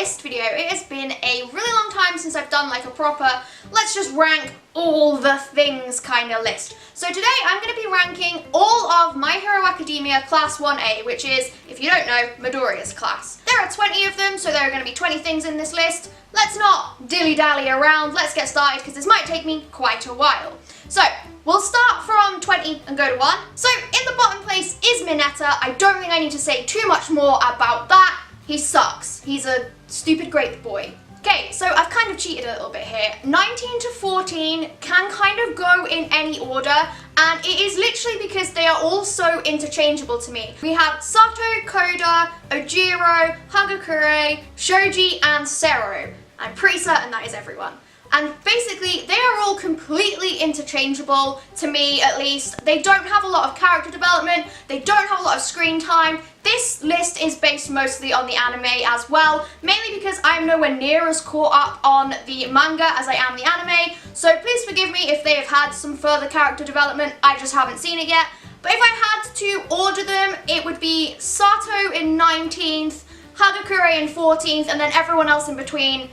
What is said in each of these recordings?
list video. It has been a really long time since I've done like a proper, let's just rank all the things kind of list. So today I'm going to be ranking all of My Hero Academia Class 1A, which is, if you don't know, Midoriya's class. There are 20 of them, so there are going to be 20 things in this list. Let's not dilly-dally around, let's get started because this might take me quite a while. So, we'll start from 20 and go to 1. So, in the bottom place is Mineta. I don't think I need to say too much more about that. He sucks. He's a stupid grape boy. Okay, so I've kind of cheated a little bit here. 19 to 14 can kind of go in any order, and it is literally because they are all so interchangeable to me. We have Sato, Koda, Ojiro, Hagakure, Shoji, and Sero. I'm pretty certain that is everyone. And basically, they are all completely interchangeable, to me at least. They don't have a lot of character development, they don't have a lot of screen time. This list is based mostly on the anime as well, mainly because I'm nowhere near as caught up on the manga as I am the anime, so please forgive me if they have had some further character development, I just haven't seen it yet. But if I had to order them, it would be Sato in 19th, Hagakure in 14th, and then everyone else in between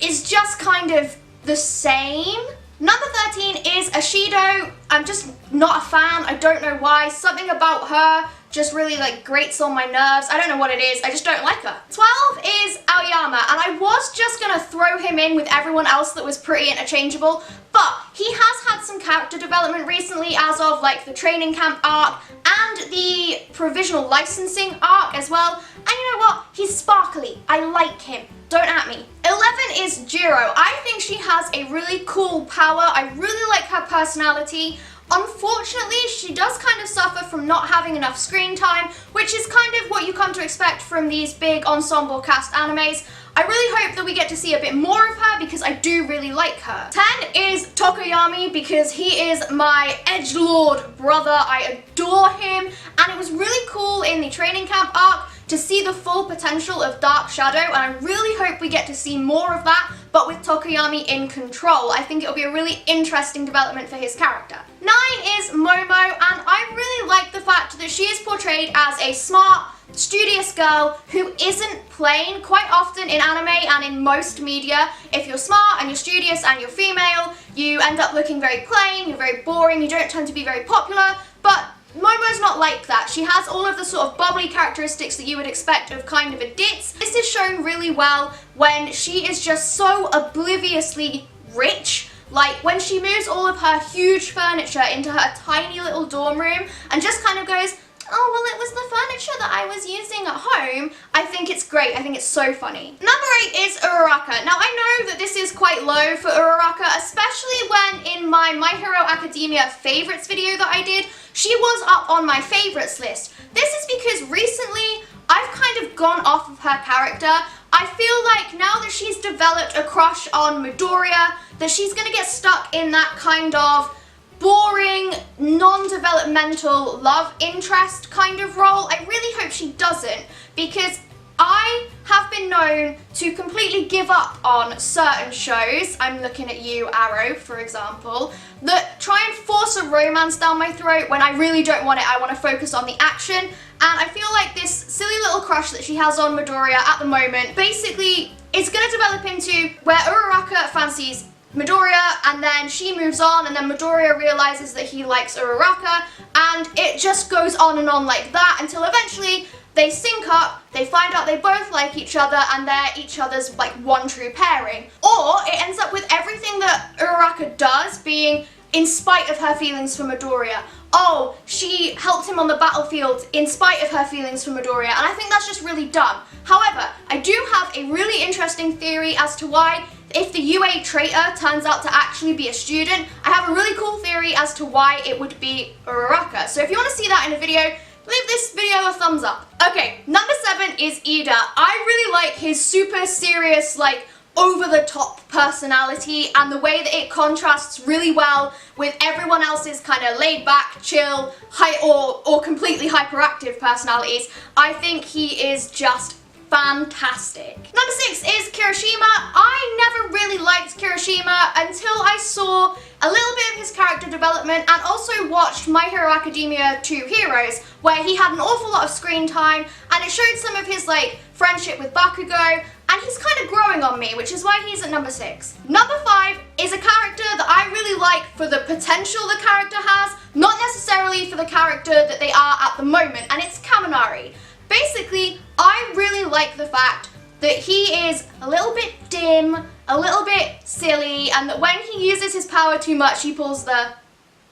is just kind of the same. Number 13 is Ashido. I'm just not a fan. I don't know why. Something about her just really like grates on my nerves. I don't know what it is. I just don't like her. 12 is Aoyama, and I was just gonna throw him in with everyone else that was pretty interchangeable, but he has had some character development recently as of like the training camp arc and the provisional licensing arc as well. And you know what? He's sparkly. I like him. Don't at me. 11 is Jiro. I think she has a really cool power. I really like her personality. Unfortunately, she does kind of suffer from not having enough screen time, which is kind of what you come to expect from these big ensemble cast animes. I really hope that we get to see a bit more of her because I do really like her. 10 is Tokoyami because he is my edgelord brother. I adore him, and it was really cool in the training camp arc to see the full potential of Dark Shadow, and I really hope we get to see more of that, but with Tokoyami in control. I think it'll be a really interesting development for his character. 9 is Momo, and I really like the fact that she is portrayed as a smart, studious girl who isn't plain. Quite often in anime and in most media, if you're smart and you're studious and you're female, you end up looking very plain, you're very boring, you don't tend to be very popular, but Momo's not like that. She has all of the sort of bubbly characteristics that you would expect of kind of a ditz. This is shown really well when she is just so obliviously rich. Like when she moves all of her huge furniture into her tiny little dorm room and just kind of goes, oh, well, it was the furniture that I was using at home. I think it's great. I think it's so funny. Number 8 is Uraraka. Now, I know that this is quite low for Uraraka, especially when in my My Hero Academia favorites video that I did, she was up on my favorites list. This is because recently I've kind of gone off of her character. I feel like now that she's developed a crush on Midoriya, that she's gonna get stuck in that kind of boring, non-developmental love interest kind of role. I really hope she doesn't, because I have been known to completely give up on certain shows, I'm looking at you, Arrow, for example, that try and force a romance down my throat when I really don't want it. I want to focus on the action, and I feel like this silly little crush that she has on Midoriya at the moment basically is going to develop into where Uraraka fancies Midoriya, and then she moves on, and then Midoriya realizes that he likes Uraraka, and it just goes on and on like that until eventually they sync up, they find out they both like each other, and they're each other's like one true pairing. Or it ends up with everything that Uraraka does being in spite of her feelings for Midoriya. Oh, she helped him on the battlefield in spite of her feelings for Midoriya, and I think that's just really dumb. However, I do have a really interesting theory as to why, if the UA traitor turns out to actually be a student, I have a really cool theory as to why it would be Uraraka. So if you want to see that in a video, leave this video a thumbs up. Okay, number 7 is Ida. I really like his super serious, like, over-the-top personality and the way that it contrasts really well with everyone else's kind of laid-back, chill, or completely hyperactive personalities. I think he is just fantastic. Number 6 is Kirishima. I never really liked Kirishima until I saw a little bit of his character development and also watched My Hero Academia 2 Heroes, where he had an awful lot of screen time and it showed some of his like friendship with Bakugo, and and he's kind of growing on me, which is why he's at number 6. Number 5 is a character that I really like for the potential the character has, not necessarily for the character that they are at the moment, and it's Kaminari. Basically, I really like the fact that he is a little bit dim, a little bit silly, and that when he uses his power too much, he pulls the...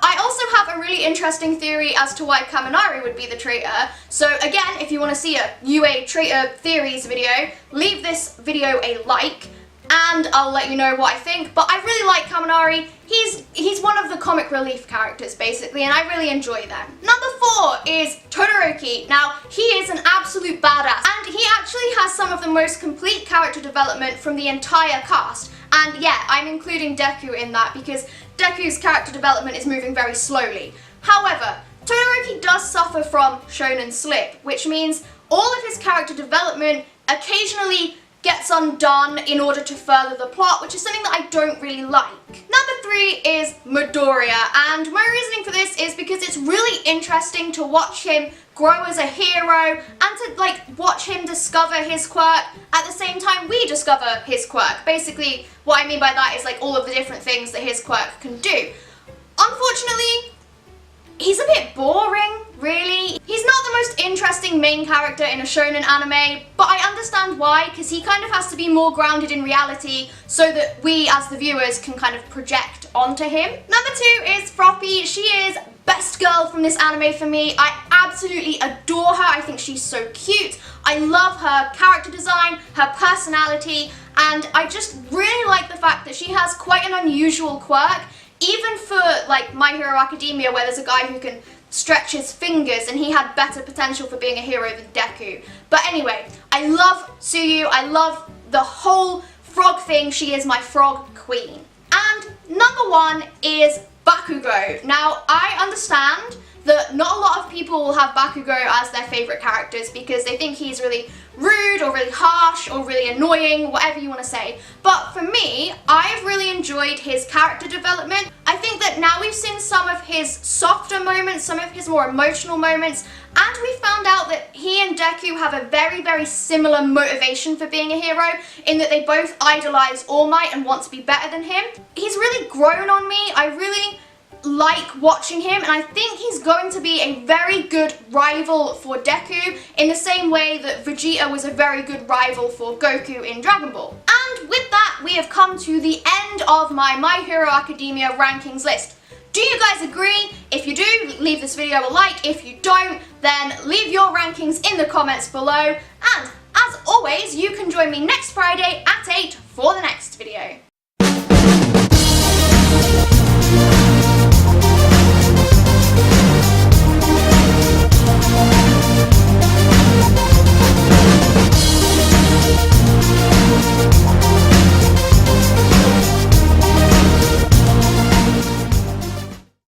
I also have a really interesting theory as to why Kaminari would be the traitor. So again, if you want to see a UA traitor theories video, leave this video a like, and I'll let you know what I think. But I really like Kaminari. He's one of the comic relief characters, basically, and I really enjoy them. Number 4 is Todoroki. Now, he is an absolute badass, and he actually has some of the most complete character development from the entire cast. And yeah, I'm including Deku in that because Deku's character development is moving very slowly. However, Todoroki does suffer from shonen slip, which means all of his character development occasionally gets undone in order to further the plot, which is something that I don't really like. Number 3 is Midoriya, and my reasoning for this is because it's really interesting to watch him grow as a hero and to watch him discover his quirk at the same time we discover his quirk. Basically, what I mean by that is all of the different things that his quirk can do. Unfortunately, he's a bit boring, really. He's not the most interesting main character in a shonen anime, but I understand why, because he kind of has to be more grounded in reality so that we as the viewers can kind of project onto him. Number 2 is Froppy. She is best girl from this anime for me. I absolutely adore her. I think she's so cute. I love her character design, her personality, and I just really like the fact that she has quite an unusual quirk. Even for My Hero Academia, where there's a guy who can stretch his fingers and he had better potential for being a hero than Deku. But anyway, I love Tsuyu, I love the whole frog thing. She is my frog queen. And number 1 is Bakugo. Now, I understand that not a lot of people will have Bakugo as their favourite characters because they think he's really rude or really harsh or really annoying, whatever you want to say. But for me, I've really enjoyed his character development. I think that now we've seen some of his softer moments, some of his more emotional moments, and we found out that he and Deku have a very, very similar motivation for being a hero in that they both idolize All Might and want to be better than him. He's really grown on me. I really like watching him, and I think he's going to be a very good rival for Deku in the same way that Vegeta was a very good rival for Goku in Dragon Ball. And with that, we have come to the end of My Hero Academia rankings list. Do you guys agree? If you do, leave this video a like. If you don't, then leave your rankings in the comments below. And as always, you can join me next Friday at 8 for the next video.